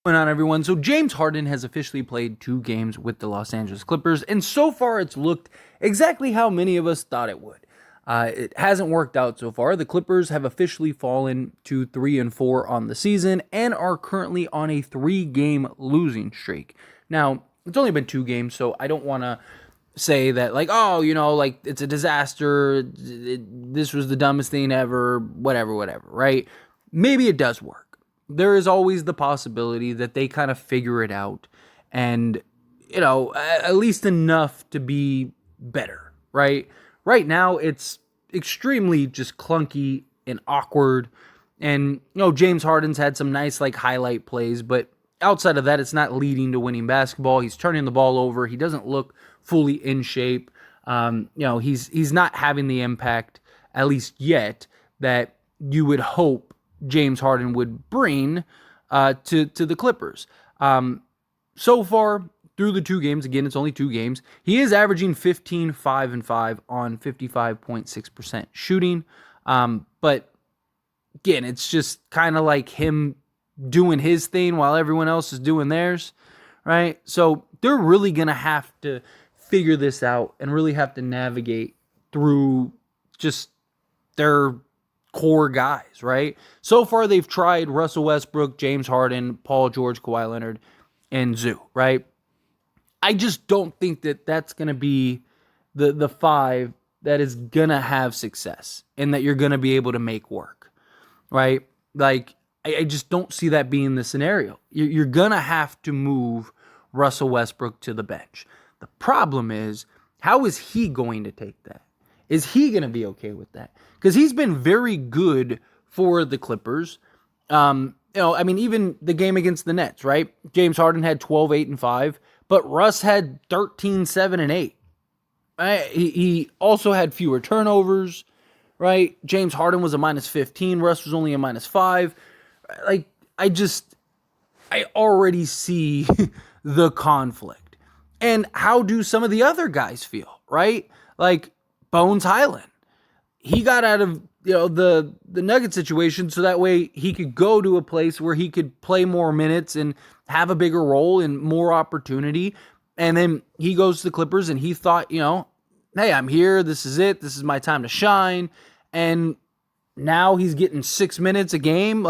Going on, everyone? So James Harden has officially played 2 games with the Los Angeles Clippers, and so far it's looked exactly how many of us thought it would. It hasn't worked out so far. The Clippers have officially fallen to 3-4 on the season and are currently on a 3-game losing streak. Now, it's only been 2 games, so I don't want to say that it's a disaster, this was the dumbest thing ever, whatever, right? Maybe it does work. There is always the possibility that they kind of figure it out and, at least enough to be better, right? Right now, it's extremely just clunky and awkward. And, James Harden's had some nice, highlight plays, but outside of that, it's not leading to winning basketball. He's turning the ball over. He doesn't look fully in shape. He's not having the impact, at least yet, that you would hope James Harden would bring to the Clippers. So far, through the 2 games, again, it's only 2 games, he is averaging 15, 5, and 5 on 55.6% shooting. But again, it's just kind of like him doing his thing while everyone else is doing theirs, right? So they're really going to have to figure this out and really have to navigate through just their core guys, right? So far, they've tried Russell Westbrook, James Harden, Paul George, Kawhi Leonard, and Zoo, right? I just don't think that that's going to be the 5 that is going to have success and that you're going to be able to make work, right? I just don't see that being the scenario. You're going to have to move Russell Westbrook to the bench. The problem is, how is he going to take that? Is he going to be okay with that? Because he's been very good for the Clippers. Even the game against the Nets, right? James Harden had 12, 8, and 5, but Russ had 13, 7, and 8. Right? He also had fewer turnovers, right? James Harden was a minus 15. Russ was only a minus 5. I already see the conflict. And how do some of the other guys feel, right? Like Bones Highland. He got out of the Nugget situation so that way he could go to a place where he could play more minutes and have a bigger role and more opportunity. And then he goes to the Clippers and he thought, hey, I'm here. This is it. This is my time to shine. And now he's getting 6 minutes a game.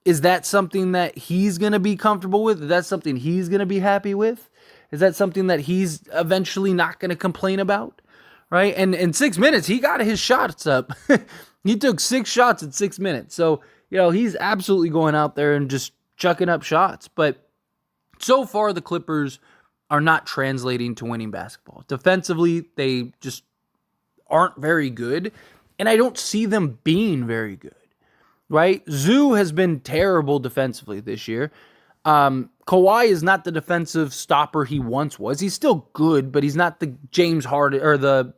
Is that something that he's going to be comfortable with? Is that something he's going to be happy with? Is that something that he's eventually not going to complain about? Right? And in 6 minutes, he got his shots up. He took 6 shots in 6 minutes. So, he's absolutely going out there and just chucking up shots. But so far, the Clippers are not translating to winning basketball. Defensively, they just aren't very good. And I don't see them being very good. Right? Zoo has been terrible defensively this year. Kawhi is not the defensive stopper he once was. He's still good, but he's not the James Harden or the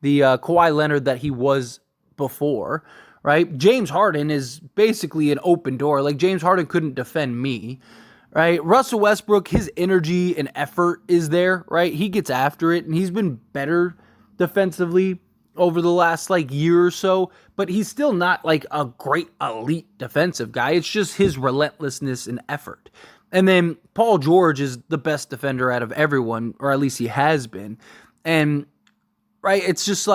Kawhi Leonard that he was before, right? James Harden is basically an open door. James Harden couldn't defend me, right? Russell Westbrook, his energy and effort is there, right? He gets after it, and he's been better defensively over the last year or so, but he's still not a great elite defensive guy. It's just his relentlessness and effort. And then Paul George is the best defender out of everyone, or at least he has been. And right, it's just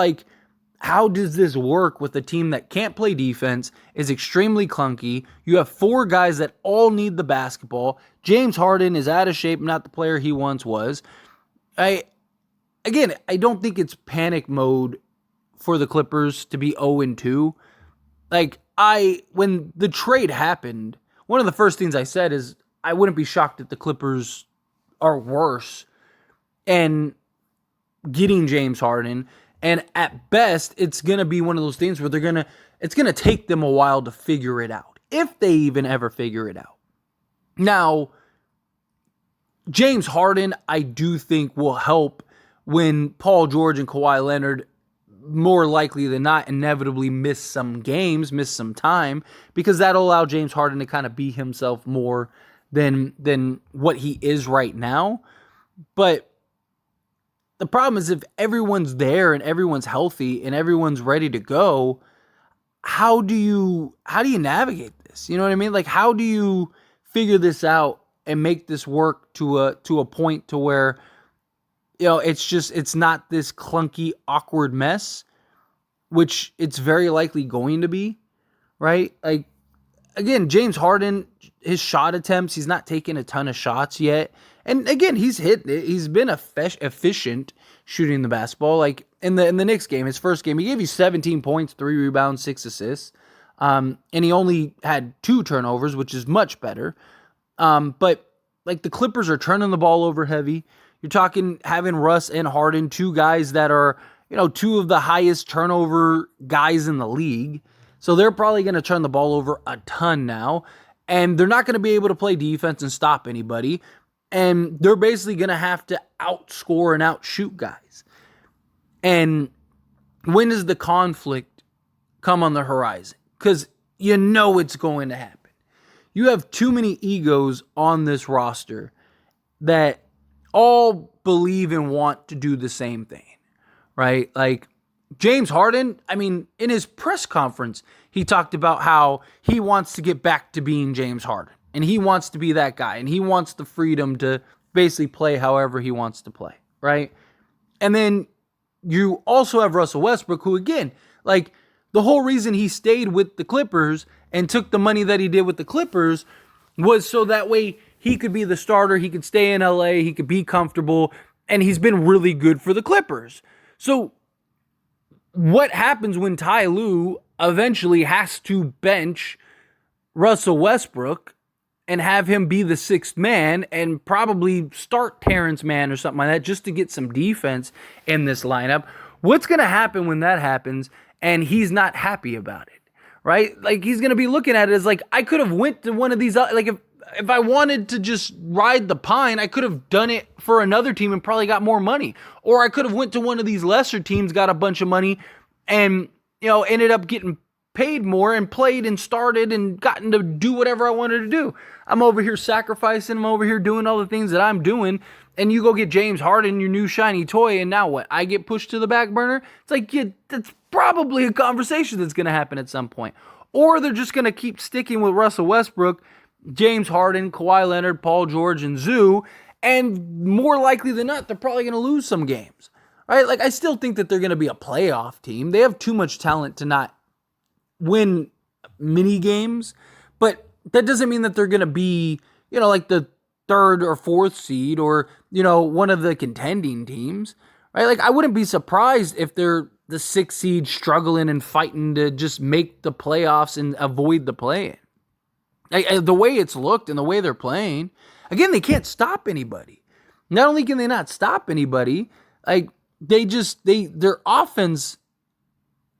how does this work with a team that can't play defense, is extremely clunky? You have 4 guys that all need the basketball. James Harden is out of shape, not the player he once was. I don't think it's panic mode for the Clippers to be 0-2. When the trade happened, one of the first things I said is I wouldn't be shocked if the Clippers are worse and getting James Harden. And at best, it's going to be one of those things where it's going to take them a while to figure it out, if they even ever figure it out. Now, James Harden, I do think will help when Paul George and Kawhi Leonard, more likely than not, inevitably miss some games, miss some time, because that'll allow James Harden to kind of be himself more than what he is right now. But the problem is, if everyone's there and everyone's healthy and everyone's ready to go, how do you navigate this? You know what I mean? How do you figure this out and make this work to a point to where, it's not this clunky, awkward mess, which it's very likely going to be, right? Like, again, James Harden, his shot attempts, he's not taking a ton of shots yet. And again, he's been efficient shooting the basketball. Like in the Knicks game, his first game, he gave you 17 points, 3 rebounds, 6 assists. And he only had 2 turnovers, which is much better. But like the Clippers are turning the ball over heavy. You're talking having Russ and Harden, 2 guys that are, 2 of the highest turnover guys in the league. So they're probably going to turn the ball over a ton now. And they're not going to be able to play defense and stop anybody. And they're basically going to have to outscore and outshoot guys. And when does the conflict come on the horizon? Because it's going to happen. You have too many egos on this roster that all believe and want to do the same thing, right? Like James Harden, in his press conference, he talked about how he wants to get back to being James Harden. And he wants to be that guy. And he wants the freedom to basically play however he wants to play, right? And then you also have Russell Westbrook, who, again, like the whole reason he stayed with the Clippers and took the money that he did with the Clippers was so that way he could be the starter, he could stay in LA, he could be comfortable, and he's been really good for the Clippers. So what happens when Ty Lue eventually has to bench Russell Westbrook and have him be the 6th man and probably start Terrence Mann or something like that just to get some defense in this lineup? What's going to happen when that happens and he's not happy about it, right? Like, he's going to be looking at it as like, I could have went to one of these, like if I wanted to just ride the pine, I could have done it for another team and probably got more money. Or I could have went to one of these lesser teams, got a bunch of money, and, ended up getting paid more and played and started and gotten to do whatever I wanted to do. I'm over here sacrificing. I'm over here doing all the things that I'm doing. And you go get James Harden, your new shiny toy, and now what? I get pushed to the back burner? It's like, that's probably a conversation that's going to happen at some point. Or they're just going to keep sticking with Russell Westbrook, James Harden, Kawhi Leonard, Paul George, and Zoo, and more likely than not, they're probably going to lose some games, right? Like, I still think that they're going to be a playoff team. They have too much talent to not win mini games, but that doesn't mean that they're going to be, like the 3rd or 4th seed or, one of the contending teams, right? Like, I wouldn't be surprised if they're the 6th seed struggling and fighting to just make the playoffs and avoid the play-in. The way it's looked and the way they're playing, again, they can't stop anybody. Not only can they not stop anybody, like their offense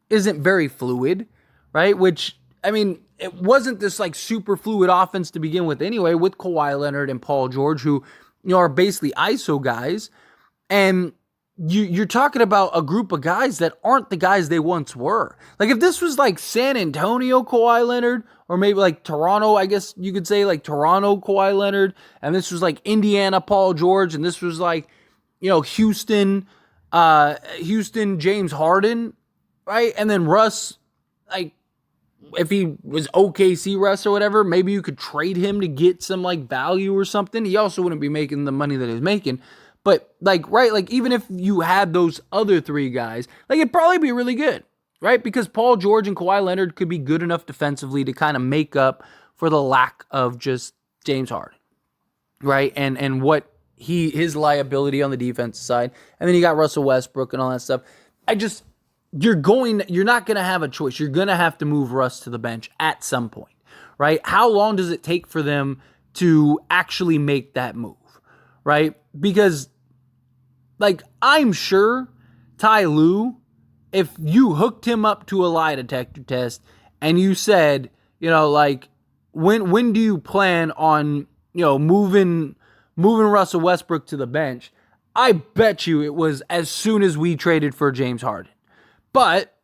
isn't very fluid, right? Which, it wasn't this like super fluid offense to begin with anyway, with Kawhi Leonard and Paul George, who, are basically ISO guys. And you're talking about a group of guys that aren't the guys they once were. Like, if this was like San Antonio Kawhi Leonard, or maybe like Toronto, I guess you could say like Toronto Kawhi Leonard, and this was like Indiana Paul George, and this was like, Houston James Harden, right? And then Russ, like, if he was OKC Russ or whatever, maybe you could trade him to get some like value or something. He also wouldn't be making the money that he was making. But like, right, like even if you had those other 3 guys, like it'd probably be really good, right? Because Paul George and Kawhi Leonard could be good enough defensively to kind of make up for the lack of just James Harden, right? And what his liability on the defensive side. And then you got Russell Westbrook and all that stuff. You're not going to have a choice. You're going to have to move Russ to the bench at some point, right? How long does it take for them to actually make that move, right? Because, like, I'm sure Ty Lue, if you hooked him up to a lie detector test and you said, like, when do you plan on, moving Russell Westbrook to the bench, I bet you it was as soon as we traded for James Harden. But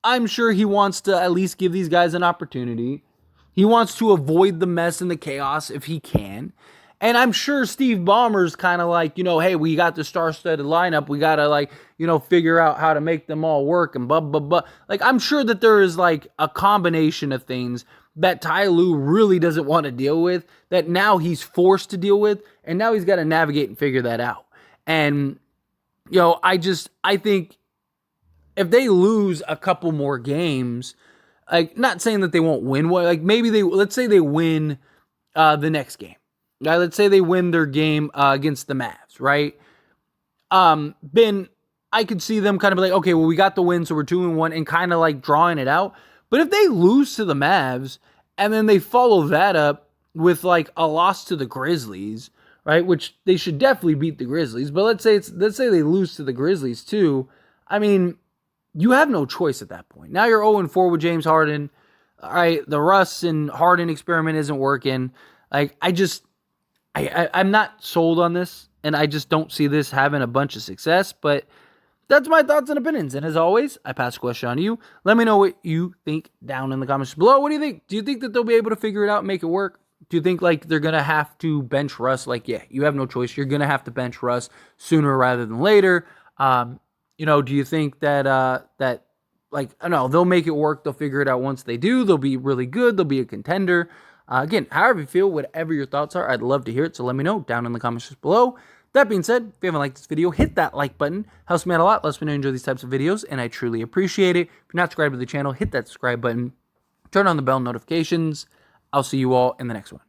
I'm sure he wants to at least give these guys an opportunity. He wants to avoid the mess and the chaos if he can. And I'm sure Steve Ballmer's kind of like, hey, we got the star-studded lineup. We got to, figure out how to make them all work and blah, blah, blah. Like, I'm sure that there is like a combination of things that Ty Lue really doesn't want to deal with, that now he's forced to deal with, and now he's got to navigate and figure that out. And, I think if they lose a couple more games, like, not saying that they won't win one, like, maybe let's say they win the next game. Let's say they win their game against the Mavs, right? Then I could see them kind of be like, okay, well, we got the win, so we're 2-1, and kind of like drawing it out. But if they lose to the Mavs and then they follow that up with like a loss to the Grizzlies, right? Which they should definitely beat the Grizzlies. But let's say they lose to the Grizzlies too. I mean, you have no choice at that point. Now you're 0-4 with James Harden. All right, the Russ and Harden experiment isn't working. Like, I'm not sold on this, and I just don't see this having a bunch of success. But that's my thoughts and opinions. And as always, I pass the question on to you. Let me know what you think down in the comments below. What do you think? Do you think that they'll be able to figure it out and make it work? Do you think like they're going to have to bench Russ? Like, yeah, you have no choice. You're going to have to bench Russ sooner rather than later. Do you think that like, I don't know, they'll make it work. They'll figure it out once they do. They'll be really good. They'll be a contender. Again, however you feel, whatever your thoughts are, I'd love to hear it. So let me know down in the comments just below. That being said, if you haven't liked this video, hit that like button. Helps me out a lot. Lets me know you enjoy these types of videos, and I truly appreciate it. If you're not subscribed to the channel, hit that subscribe button. Turn on the bell notifications. I'll see you all in the next one.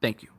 Thank you.